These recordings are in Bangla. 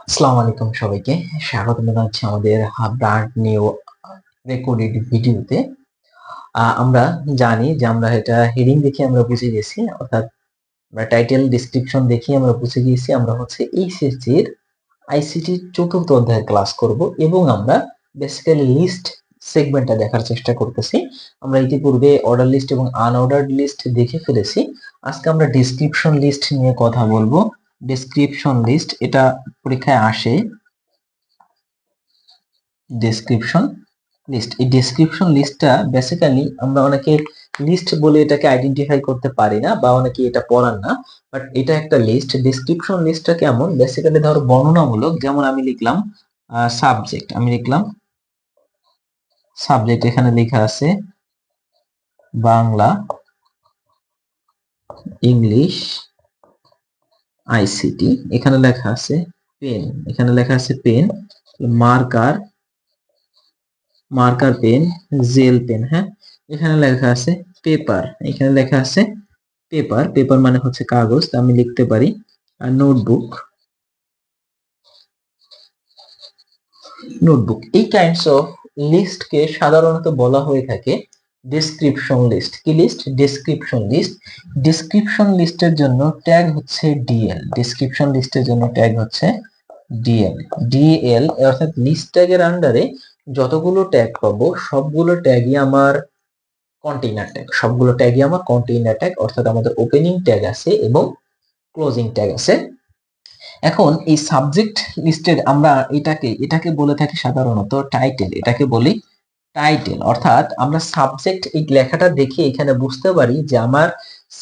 আসসালামু আলাইকুম সবাইকে। স্বাগতম জানাচ্ছি আমাদের ব্র্যান্ড নিউ রেকর্ডেড ভিডিওতে। আমরা জানি যে আমরা এটা হেডিং দেখে আমরা বুঝে গেছি, অর্থাৎ আমরা টাইটেল ডেসক্রিপশন দেখে আমরা বুঝে গিয়েছি আমরা হচ্ছে এইচএসসির আইসিটি চতুর্থ অধ্যায়ের ক্লাস করব এবং আমরা বেসিক্যালি লিস্ট সেগমেন্টটা দেখার চেষ্টা করতেছি। আমরা ইতিপূর্বে অর্ডার লিস্ট এবং আনঅর্ডার্ড লিস্ট দেখে ফেলেছি। আজকে আমরা ডেসক্রিপশন লিস্ট নিয়ে কথা বলবো। ডেসক্রিপশন লিস্ট এটা পরীক্ষায় আসে। ডেসক্রিপশন লিস্ট, এই ডেসক্রিপশন লিস্টটা বেসিক্যালি আমরা অনেকে লিস্ট বলে এটাকে আইডেন্টিফাই করতে পারি না বা অনেকে এটা পড়ান না, বাট এটা একটা লিস্ট। ডেসক্রিপশন লিস্টটা কেমন? বেসিক্যালি ধরো বর্ণনামূলক। যেমন আমি লিখলাম সাবজেক্ট, আমি লিখলাম সাবজেক্ট, এখানে লেখা আছে বাংলা, ইংলিশ, আইসিটি, এখানে লেখা আছে পেন, এখানে লেখা আছে pen, marker, marker pen, gel pen, হ্যাঁ, এখানে লেখা আছে পেপার, এখানে লেখা আছে পেপার, পেপার মানে হচ্ছে কাগজ, আমি লিখতে পারি আর নোটবুক, নোটবুক। এই কাইন্ডস অফ লিস্টকে সাধারণত বলা হয়ে থাকে ডেসক্রিপশন লিস্ট। কি লিস্ট? Description list. ডেসক্রিপশন লিস্টের জন্য ট্যাগ হচ্ছে ডিএল, ডেসক্রিপশন লিস্টের জন্য ট্যাগ হচ্ছে ডিএল। ডিএল অর্থাৎ লিস্ট ট্যাগের আন্ডারে যতগুলো ট্যাগ পাবো সবগুলো ট্যাগই আমার কন্টেইনার ট্যাগ, সবগুলো ট্যাগই আমার কন্টেইনার ট্যাগ, অর্থাৎ আমাদের ওপেনিং ট্যাগ আছে এবং ক্লোজিং ট্যাগ আছে। এখন এই সাবজেক্ট লিস্টের আমরা এটাকে বলে থাকি সাধারণত টাইটেল, এটাকে বলি টাইটেল। অর্থাৎ আমরা সাবজেক্ট এই লেখাটা দেখে এখানে বুঝতে পারি যে আমার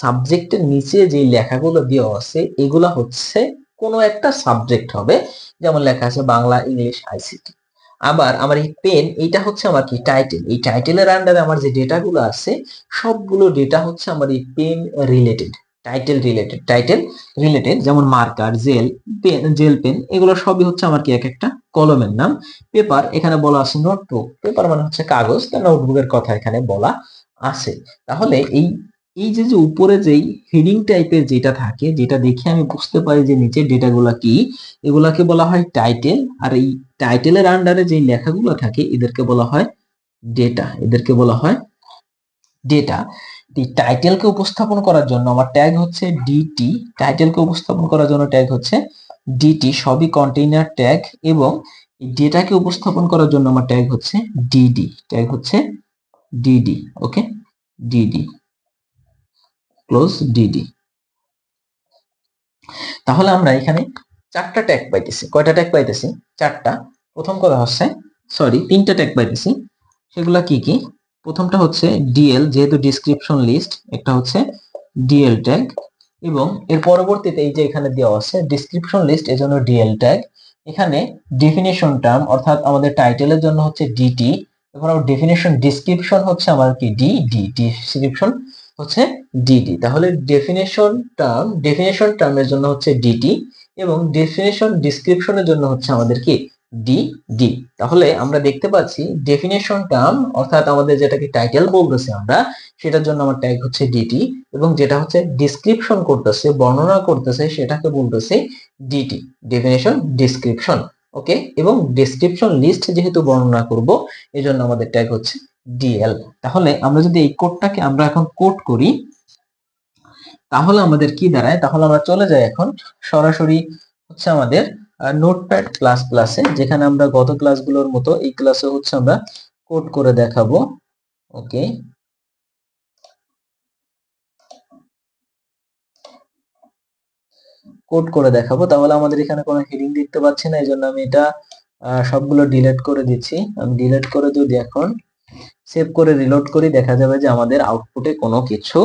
সাবজেক্টের নিচে যে লেখাগুলো দেওয়া আছে এগুলা হচ্ছে কোনো একটা সাবজেক্ট হবে। যেমন লেখা আছে বাংলা, ইংলিশ, আইসিটি। আবার আমার এই পেন, এইটা হচ্ছে আমার কি টাইটেল, এই টাইটেলের আন্ডারে আমার যে ডেটাগুলো আছে সবগুলো ডেটা হচ্ছে আমার এই pen related, title related, title related. যেমন marker, gel pen, gel pen, এগুলো সবই হচ্ছে আমার কি এক একটা কলমের নাম। পেপার, এখানে বলা আছে নোটবুক, পেপার মানে হচ্ছে কাগজ, তাই নোটবুকের কথা এখানে বলা আছে। তাহলে এই এই যে যে উপরে যেই হেডিং টাইপের যেটা থাকে, যেটা দেখে আমি বুঝতে পারি যে নিচের ডেটাগুলা কি, এগুলাকে বলা হয় টাইটেল। আর এই টাইটেলের আন্ডারে যে লেখাগুলো থাকে এদেরকে বলা হয় ডেটা, এদেরকে বলা হয় ডেটা। এই টাইটেলকে উপস্থাপন করার জন্য আমার ট্যাগ হচ্ছে ডিটি, টাইটেলকে উপস্থাপন করার জন্য ট্যাগ হচ্ছে ডিটি, সবই কন্টেইনার ট্যাগ। এবং এই ডেটাকে উপস্থাপন করার জন্য আমার ট্যাগ হচ্ছে ডিডি, ট্যাগ হচ্ছে ডিডি। ওকে, ডিডি, ক্লোজ ডিডি। তাহলে আমরা এখানে চারটা ট্যাগ পাইতেছি। কয়টা ট্যাগ পাইতেছি? চারটা। প্রথম কথা হচ্ছে, সরি, তিনটা ট্যাগ পাইতেছি। সেগুলা কি কি? প্রথমটা হচ্ছে ডিএল, যেহেতু ডেসক্রিপশন লিস্ট, একটা হচ্ছে ডিএল ট্যাগ। এবং এর পরবর্তীতে এই যে এখানে দেওয়া আছে ডেসক্রিপশন লিস্ট, এজন্য ডিএল ট্যাগ। এখানে ডেফিনেশন টার্ম, অর্থাৎ আমাদের টাইটেলের জন্য হচ্ছে ডিটি। এবার ডেফিনেশন ডিসক্রিপশন হচ্ছে আমার কি ডিডি, ডিসক্রিপশন হচ্ছে ডিডি। তাহলে ডেফিনেশন টার্মের জন্য হচ্ছে ডিটি এবং ডেফিনেশন ডিসক্রিপশনের জন্য হচ্ছে আমাদের কি ডিডি। তাহলে আমরা দেখতে পাচ্ছি ডেফিনেশন টার্ম, অর্থাৎ আমাদের যেটাকে টাইটেল বলতেছি আমরা, সেটার জন্য আমার ট্যাগ হচ্ছে ডিটি, এবং যেটা হচ্ছে ডিসক্রিপশন করতেছে, বর্ণনা করতেছে, সেটাকে বলতেছে ডিটি, ডেফিনেশন ডিসক্রিপশন। ওকে, এবং ডেসক্রিপশন লিস্ট যেহেতু বর্ণনা করব এজন্য আমাদের ট্যাগ হচ্ছে ডিএল। তাহলে আমরা যদি এই কোডটাকে আমরা এখন কোড করি তাহলে আমাদের কি দাঁড়ায়? তাহলে আমরা চলে যাই এখন সরাসরি হচ্ছে আমাদের নোটপ্যাড প্লাস প্লাসে, যেখানে আমরা গত ক্লাসগুলোর মতো এই ক্লাসে হচ্ছে আমরা কোড করে দেখাবো। ওকে, কোড করে দেখাবো। তাহলে আমাদের এখানে কোনো হেডিং দেখতে পাচ্ছি না, এই জন্য আমি এটা সবগুলো ডিলিট করে দিচ্ছি। আমি ডিলিট করে যদি এখন সেভ করে রিলোড করি, দেখা যাবে যে আমাদের আউটপুটে কোনো কিছু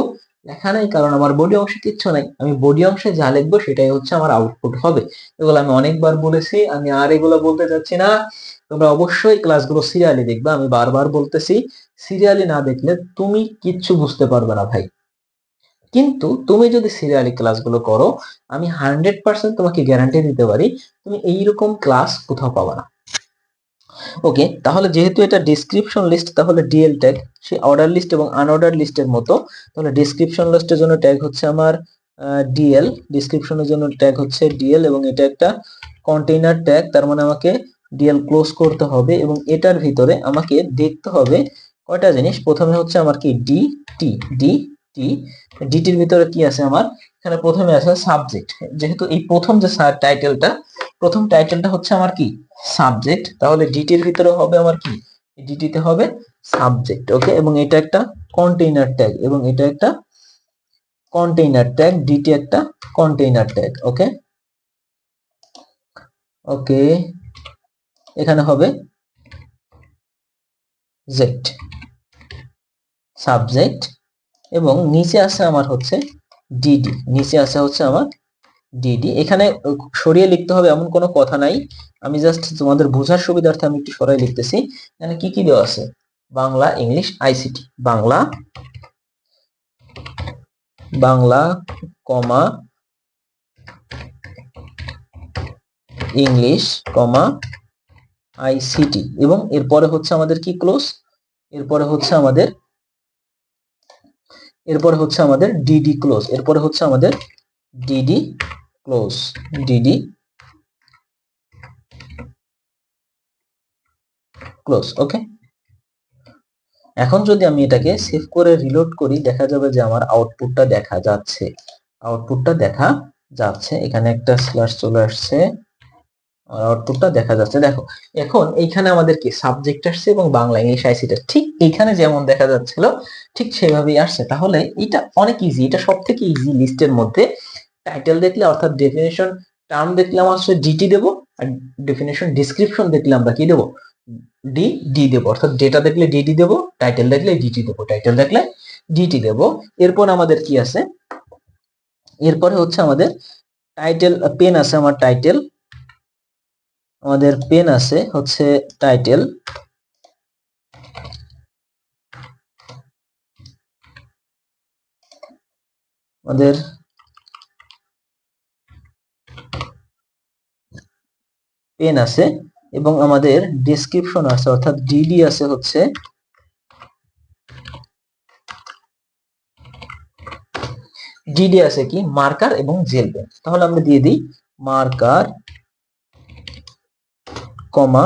লেখা নাই, কারণ আমার বডি অংশে কিচ্ছু নাই। আমি বডি অংশে যা লিখবো সেটাই হচ্ছে আমার আউটপুট হবে। এগুলো আমি অনেকবার বলেছি, আমি আর এগুলো বলতে চাচ্ছি না। তোমরা অবশ্যই ক্লাসগুলো সিরিয়ালি দেখবা, আমি বারবার বলতেছি, সিরিয়ালি না দেখলে তুমি কিচ্ছু বুঝতে পারবে না ভাই। কিন্তু তুমি যদি সিরিয়ালি ক্লাসগুলো করো, আমি 100% তোমাকে গ্যারান্টি দিতে পারি তুমি এইরকম ক্লাস কোথাও পাবে না। ওকে, তাহলে যেহেতু এটা ডেসক্রিপশন লিস্ট, তাহলে ডিএল ট্যাগ সেই অর্ডার লিস্ট এবং আনঅর্ডার লিস্টের মতো। তাহলে ডেসক্রিপশন লিস্টের জন্য ট্যাগ হচ্ছে আমার ডিএল, ডেসক্রিপশনের জন্য ট্যাগ হচ্ছে ডিএল, এবং এটা একটা কন্টেইনার ট্যাগ, তার মানে আমাকে ডিএল ক্লোজ করতে হবে এবং এটার ভিতরে আমাকে দেখতে হবে কয়টা জিনিস। প্রথমে হচ্ছে আমার কি ডিটির ভিতরে কি আছে আমার, এখানে প্রথমে আছে সাবজেক্ট। যেহেতু এই প্রথম যে টাইটেলটা হচ্ছে আমার কি সাবজেক্ট, তাহলে ডিটির ভিতরে হবে আমার কি, ডিটিতে হবে সাবজেক্ট। ওকে, এবং এটা একটা কন্টেইনার ট্যাগ, এবং এটা একটা কন্টেইনার ট্যাগ, ডিটি একটা কন্টেইনার ট্যাগ। ওকে ওকে, এখানে হবে জেড সাবজেক্ট, এবং নিচে আছে আমার হচ্ছে ডিডি, নিচে আছে হচ্ছে আমার ডিডি। এখানে সরিয়ে লিখতে হবে এমন কোনো কথা নাই, আমি জাস্ট তোমাদের বোঝার সুবিধার্থে আমি একটু সরাই লিখতেছি। এখানে কি কি দেওয়া আছে, বাংলা, ইংলিশ, আইসিটি, বাংলা কমা ইংলিশ কমা আইসিটি, এবং এরপরে হচ্ছে আমাদের কি ক্লোজ, এরপরে হচ্ছে আমাদের ডিডি ক্লোজ, এরপরে হচ্ছে আমাদের ডিডি ক্লোজ, ডিডি ক্লোজ। ওকে, এখন যদি আমি এটাকে সেভ করে রিলোড করি, দেখা যাবে যে আমার আউটপুটটা দেখা যাচ্ছে, এখানে একটা স্ল্যাশ চলে আসছে, আউটপুটটা দেখা যাচ্ছে। দেখো এখন এইখানে আমাদের কি সাবজেক্ট আসছে এবং বাংলা, ইংলিশ, আইসিটি ঠিক এইখানে যেমন দেখা যাচ্ছিল ঠিক সেভাবেই আসছে। তাহলে এটা অনেক ইজি, এটা সব থেকে ইজি লিস্টের মধ্যে। টাইটেল দেখলে অর্থাৎ ডেফিনেশন টার্ম দেখলে আমরা হচ্ছে ডিটি দেবো, আর ডেফিনেশন ডেসক্রিপশন দেখলে আমরা কি দেবো, ডি দেবো। অর্থাৎ ডেটা দেখলে ডিডি দেবো, টাইটেল দেখলে ডিটি দেবো, টাইটেল দেখলে ডিটি দেবো। এরপর আমাদের কি আছে, এরপরে হচ্ছে আমাদের টাইটেল পেন আছে, আমাদের পেন আছে হচ্ছে টাইটেল, আমাদের পেন আছে, এবং আমাদের ডেসক্রিপশন আছে অর্থাৎ ডিডি আছে হচ্ছে ডিডি আছে কি মার্কার এবং জেল পেন। তাহলে আমরা দিয়ে দিই মার্কার কমা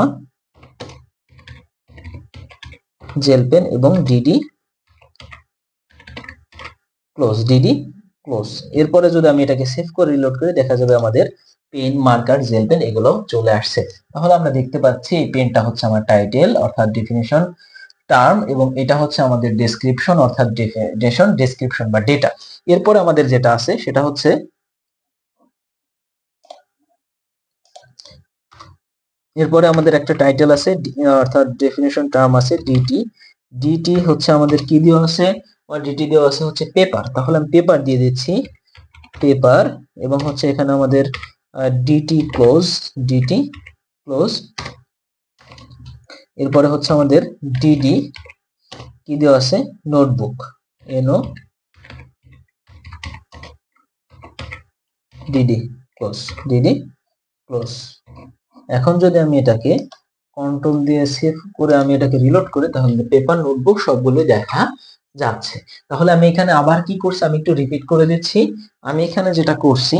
জেল পেন এবং ডিডি ক্লোজ। এরপরে যদি আমি এটাকে সেভ করে রিলোড করি, দেখা যাবে আমাদের পেন, মার্কার, জেল পেন এগুলো চলে আসছে। তাহলে আমরা দেখতে পাচ্ছি এই পেনটা হচ্ছে আমার টাইটেল অর্থাৎ ডেফিনিশন টার্ম, এবং এটা হচ্ছে আমাদের ডেসক্রিপশন অর্থাৎ ডেসক্রিপশন বা ডেটা। এরপরে আমাদের যেটা আছে সেটা হচ্ছে এরপরে আমাদের একটা টাইটেল আছে অর্থাৎ ডেফিনিশন টার্ম আছে ডিটি হচ্ছে আমাদের কি দেওয়া আছে, ডিটি দেওয়া আছে হচ্ছে পেপার। তাহলে আমি পেপার দিয়ে দিচ্ছি, পেপার, এবং হচ্ছে এখানে আমাদের ডিটি ক্লোজ। এরপরে হচ্ছে আমাদের ডিডি কি দেওয়া আছে, নোটবুক, এনও ডিডি ক্লোজ। এখন যদি আমি এটাকে কন্ট্রোল দিয়ে সেভ করে আমি এটাকে রিলোড করি, তাহলে পেপার, নোটবুক সবগুলো দেখা যাচ্ছে। তাহলে আমি এখানে আবার কি করছি, আমি একটু রিপিট করে দিচ্ছি। আমি এখানে যেটা করছি,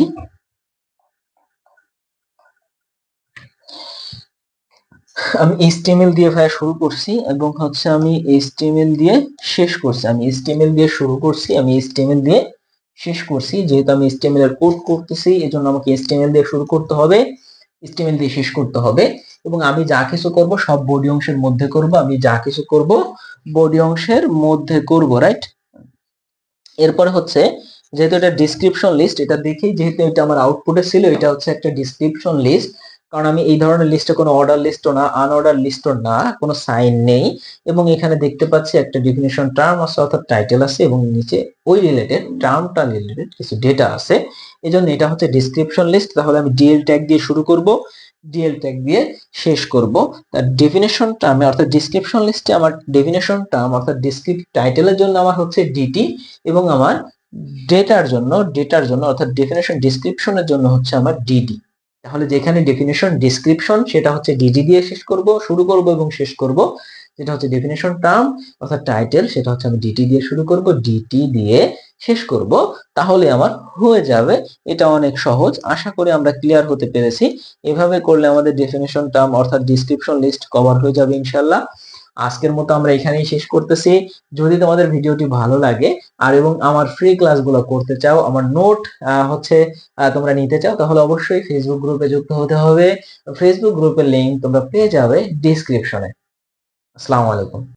আমি HTML দিয়ে ভাইয়া শুরু করছি এবং হচ্ছে আমি HTML দিয়ে শেষ করছি, আমি HTML দিয়ে শুরু করছি, আমি HTML দিয়ে শেষ করছি। যেহেতু আমি HTML এর কোড করতেছি, এজন্য আমাকে HTML দিয়ে শুরু করতে হবে, HTML দিয়ে শেষ করতে হবে। এবং আমি যা কিছু করব সব বডি অংশের মধ্যে করব, আমি যা কিছু করব বডি অংশের মধ্যে করব, রাইট। এরপরে হচ্ছে যেহেতু এটা ডেসক্রিপশন লিস্ট, এটা দেখেই যেহেতু এটা আমার আউটপুটে ছিল, এটা হচ্ছে একটা ডেসক্রিপশন লিস্ট, কারণ আমি এই ধরনের লিস্টে কোনো অর্ডার লিস্টও না, আনঅর্ডার লিস্টও না, কোনো সাইন নেই। এবং এখানে দেখতে পাচ্ছি একটা ডেফিনিশন টার্ম আছে অর্থাৎ টাইটেল আছে, এবং নিচে ওই রিলেটেড টার্মটা রিলেটেড কিছু ডেটা আছে, এজন্য এটা হচ্ছে ডেসক্রিপশন লিস্ট। তাহলে আমি ডিএল ট্যাগ দিয়ে শুরু করব, ডিএল ট্যাগ দিয়ে শেষ করব। তার ডেফিনিশন টার্মে অর্থাৎ ডেসক্রিপশন লিস্টে আমার ডেফিনিশন টার্ম অর্থাৎ ডেসক্রিপটিভ টাইটেলের জন্য আমার হচ্ছে ডিটি, এবং আমার ডেটার জন্য অর্থাৎ ডেফিনিশন ডেসক্রিপশনের জন্য হচ্ছে আমার ডিডি। তাহলে যেখানে ডেফিনিশন ডেসক্রিপশন সেটা হচ্ছে ডিডি দিয়ে শুরু করব এবং শেষ করব, যেটা হচ্ছে ডেফিনেশন টার্ম অর্থাৎ টাইটেল, সেটা হচ্ছে আমি ডিটি দিয়ে শুরু করব, ডিটি দিয়ে শেষ করব, তাহলে আমার হয়ে যাবে। এটা অনেক সহজ, আশা করি আমরা ক্লিয়ার হতে পেরেছি। এভাবে করলে আমাদের ডেফিনেশন টার্ম অর্থাৎ ডিসক্রিপশন লিস্ট কভার হয়ে যাবে ইনশাল্লাহ। আজকের মতো আমরা এখানেই শেষ করতেছি। যদি তোমাদের ভিডিওটি ভালো লাগে আর এবং আমার ফ্রি ক্লাসগুলো করতে চাও, আমার নোট হচ্ছে তোমরা নিতে চাও, তাহলে অবশ্যই ফেসবুক গ্রুপে যুক্ত হতে হবে। ফেসবুক গ্রুপের লিংক তোমরা পেয়ে যাবে ডেসক্রিপশনে। আসসালামু আলাইকুম।